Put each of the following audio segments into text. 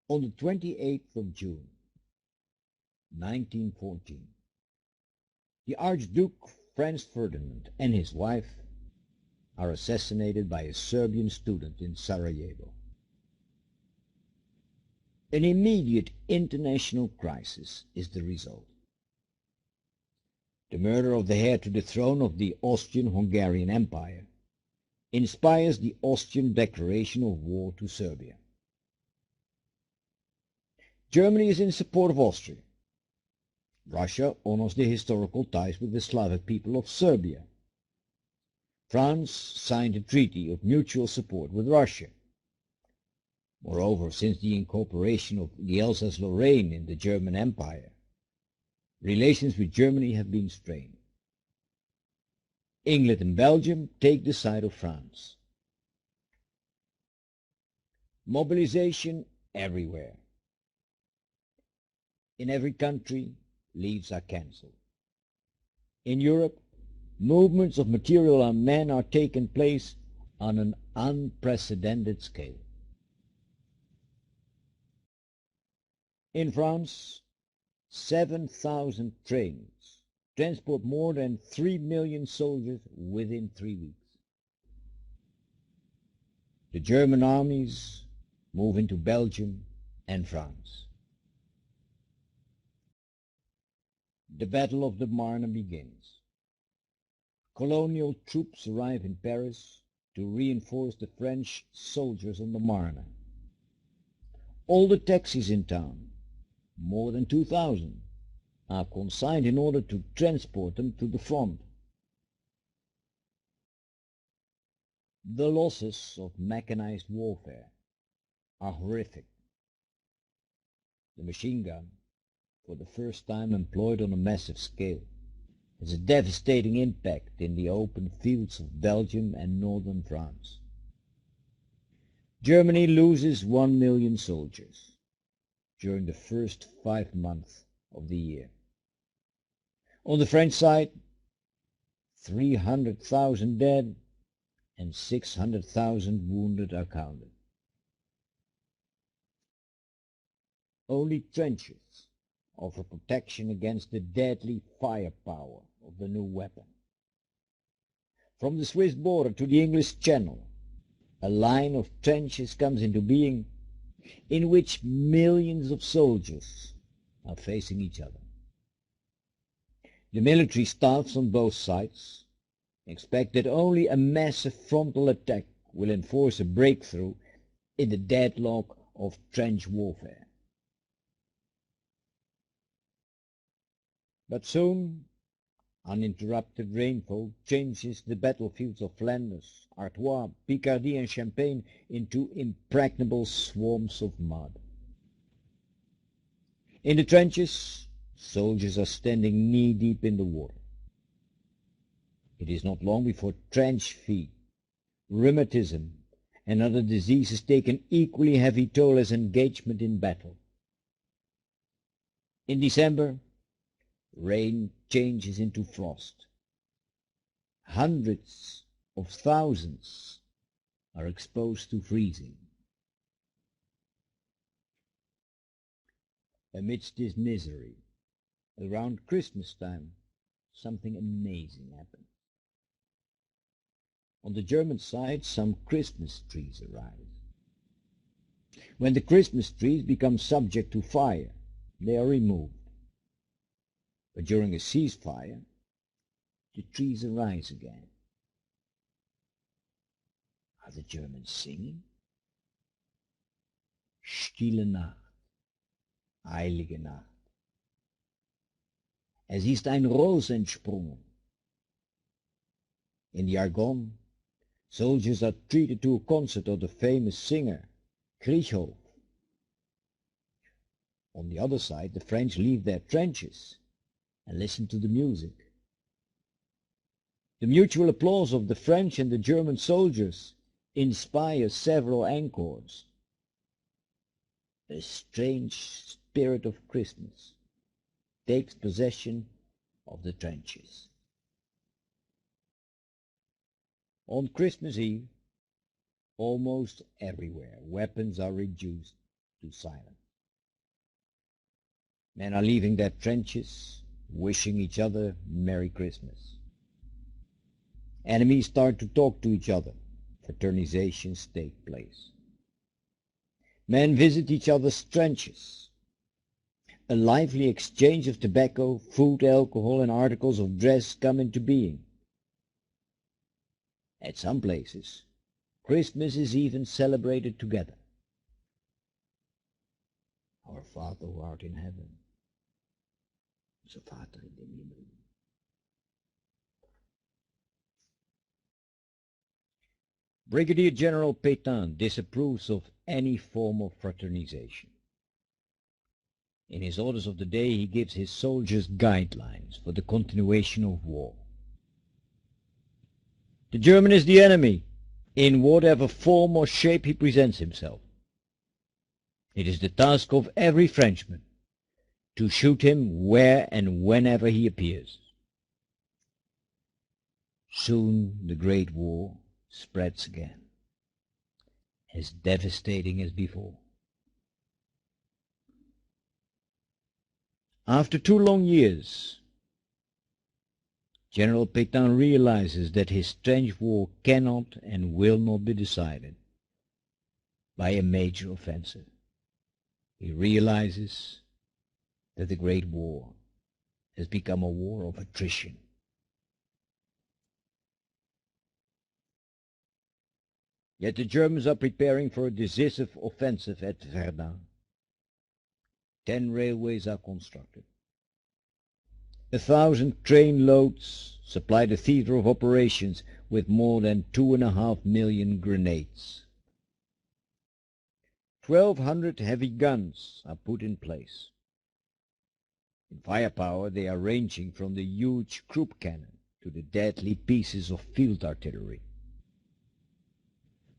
On the 28th of June, 1914, the Archduke Franz Ferdinand and his wife are assassinated by a Serbian student in Sarajevo. An immediate international crisis is the result. The murder of the heir to the throne of the Austrian-Hungarian Empire inspires the Austrian declaration of war to Serbia. Germany is in support of Austria. Russia honors the historical ties with the Slavic people of Serbia. France signed a treaty of mutual support with Russia. Moreover, since the incorporation of the Alsace-Lorraine in the German Empire, relations with Germany have been strained. England and Belgium take the side of France. Mobilization everywhere. In every country, leaves are cancelled. In Europe, movements of material and men are taking place on an unprecedented scale. In France, 7,000 trains transport more than 3 million soldiers within 3 weeks. The German armies move into Belgium and France. The Battle of the Marne begins. Colonial troops arrive in Paris to reinforce the French soldiers on the Marne. All the taxis in town, more than 2,000, are consigned in order to transport them to the front. The losses of mechanized warfare are horrific. The machine gun, for the first time employed on a massive scale, has a devastating impact in the open fields of Belgium and northern France. Germany loses 1 million soldiers during the first 5 months of the year. On the French side, 300,000 dead and 600,000 wounded are counted. Only trenches offer protection against the deadly firepower of the new weapon. From the Swiss border to the English Channel, a line of trenches comes into being in which millions of soldiers are facing each other. The military staffs on both sides expect that only a massive frontal attack will enforce a breakthrough in the deadlock of trench warfare. But soon, uninterrupted rainfall changes the battlefields of Flanders, Artois, Picardy and Champagne into impregnable swamps of mud. In the trenches, soldiers are standing knee-deep in the water. It is not long before trench feet, rheumatism and other diseases take an equally heavy toll as engagement in battle. In December, rain changes into frost. Hundreds of thousands are exposed to freezing. Amidst this misery, around Christmas time, something amazing happens. On the German side, some Christmas trees arise. When the Christmas trees become subject to fire, they are removed. But during a ceasefire, the trees arise again. Are the Germans singing? Stille Nacht, heilige Nacht. Es ist ein Ros entsprungen. In the Argonne, soldiers are treated to a concert of the famous singer, Krieghoff. On the other side, the French leave their trenches and listen to the music. The mutual applause of the French and the German soldiers inspires several encores. A strange spirit of Christmas takes possession of the trenches. On Christmas Eve, almost everywhere, weapons are reduced to silence. Men are leaving their trenches, wishing each other Merry Christmas. Enemies start to talk to each other. Fraternizations take place. Men visit each other's trenches. A lively exchange of tobacco, food, alcohol, and articles of dress come into being. At some places, Christmas is even celebrated together. Our Father who art in heaven, onze Vater in den Himmel. Brigadier General Pétain disapproves of any form of fraternization. In his orders of the day, he gives his soldiers guidelines for the continuation of war. The German is the enemy, in whatever form or shape he presents himself. It is the task of every Frenchman to shoot him where and whenever he appears. Soon the Great War spreads again, as devastating as before. After 2 long years, General Pétain realizes that his trench war cannot and will not be decided by a major offensive. He realizes that the Great War has become a war of attrition. Yet the Germans are preparing for a decisive offensive at Verdun. 10 railways are constructed. 1,000 train loads supply the theater of operations with more than 2.5 million grenades. 1,200 heavy guns are put in place. In firepower, they are ranging from the huge Krupp cannon to the deadly pieces of field artillery.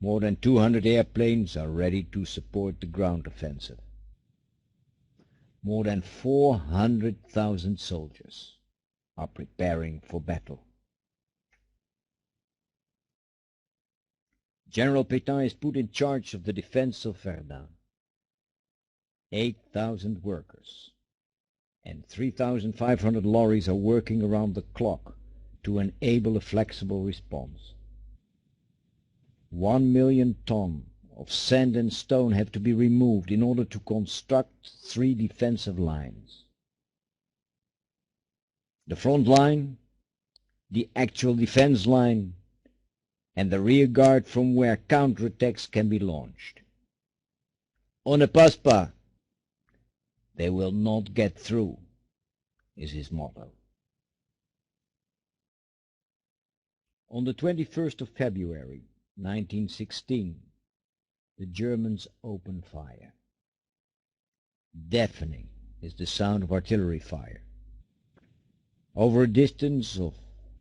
More than 200 airplanes are ready to support the ground offensive. More than 400,000 soldiers are preparing for battle. General Pétain is put in charge of the defense of Verdun. 8,000 workers and 3,500 lorries are working around the clock to enable a flexible response. 1 million tons of sand and stone have to be removed in order to construct 3 defensive lines. The front line, the actual defense line, and the rear guard from where counterattacks can be launched. On ne passe pas. They will not get through, is his motto. On the 21st of February, 1916, the Germans open fire. Deafening is the sound of artillery fire. Over a distance of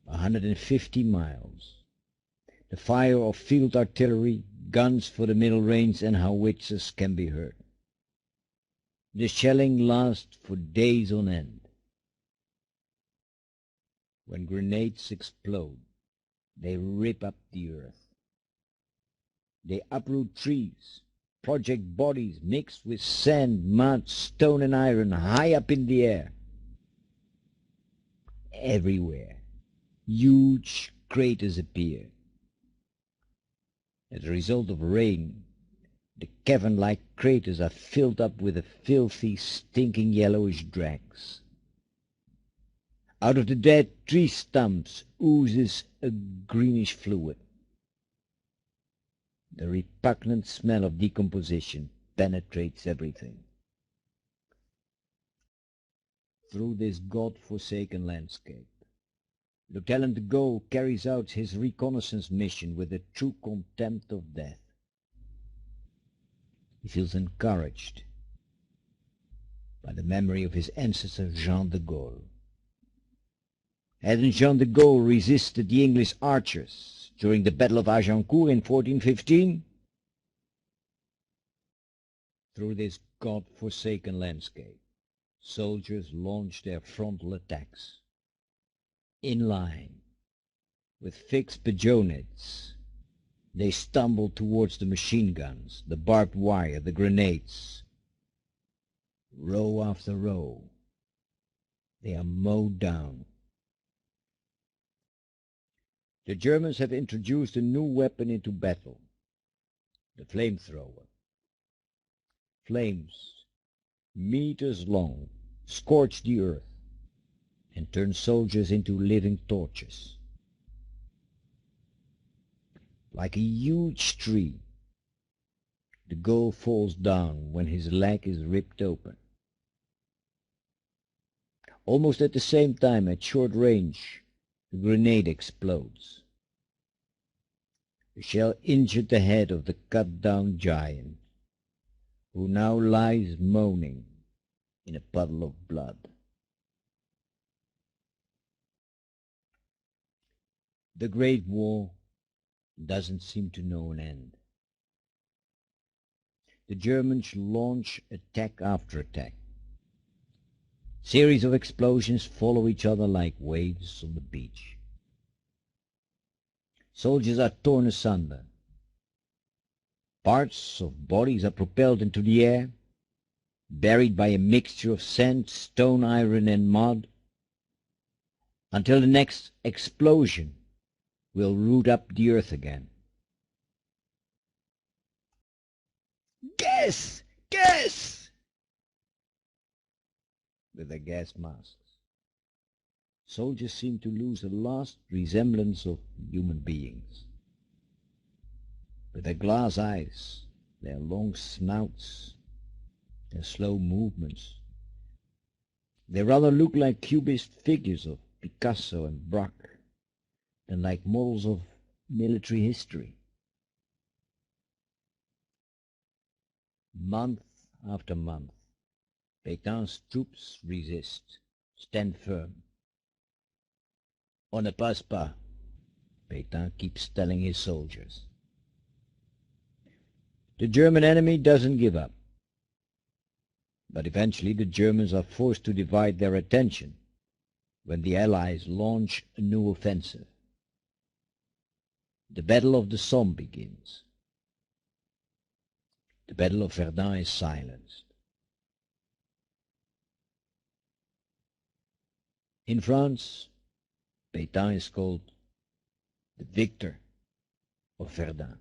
150 miles, the fire of field artillery, guns for the middle range and howitzers can be heard. The shelling lasts for days on end. When grenades explode, they rip up the earth. They uproot trees, project bodies mixed with sand, mud, stone and iron high up in the air. Everywhere, huge craters appear. As a result of rain, the cavern-like craters are filled up with a filthy, stinking yellowish dregs. Out of the dead tree stumps oozes a greenish fluid. The repugnant smell of decomposition penetrates everything. Through this God-forsaken landscape, Lieutenant de Gaulle carries out his reconnaissance mission with the true contempt of death. He feels encouraged by the memory of his ancestor Jean de Gaulle. Hadn't Jean de Gaulle resisted the English archers during the Battle of Agincourt in 1415? Through this God-forsaken landscape, soldiers launch their frontal attacks. In line, with fixed bayonets, they stumble towards the machine guns, the barbed wire, the grenades, Row after row, they are mowed down. The Germans have introduced a new weapon into battle, the flamethrower. Flames, meters long, scorch the earth and turn soldiers into living torches. Like a huge tree, the goal falls down when his leg is ripped open. Almost at the same time, at short range, the grenade explodes. The shell injured the head of the cut-down giant, who now lies moaning in a puddle of blood. The Great War doesn't seem to know an end. The Germans launch attack after attack. Series of explosions follow each other like waves on the beach. Soldiers are torn asunder. Parts of bodies are propelled into the air, buried by a mixture of sand, stone, iron, and mud, until the next explosion will root up the earth again. Gas! Gas! With their gas masks, soldiers seem to lose the last resemblance of human beings. With their glass eyes, their long snouts, their slow movements, they rather look like cubist figures of Picasso and Braque than like models of military history. Month after month, Pétain's troops resist, stand firm. On ne passe pas, Pétain keeps telling his soldiers. The German enemy doesn't give up. But eventually the Germans are forced to divide their attention when the Allies launch a new offensive. The Battle of the Somme begins. The Battle of Verdun is silenced. In France, Pétain is called the victor of Verdun.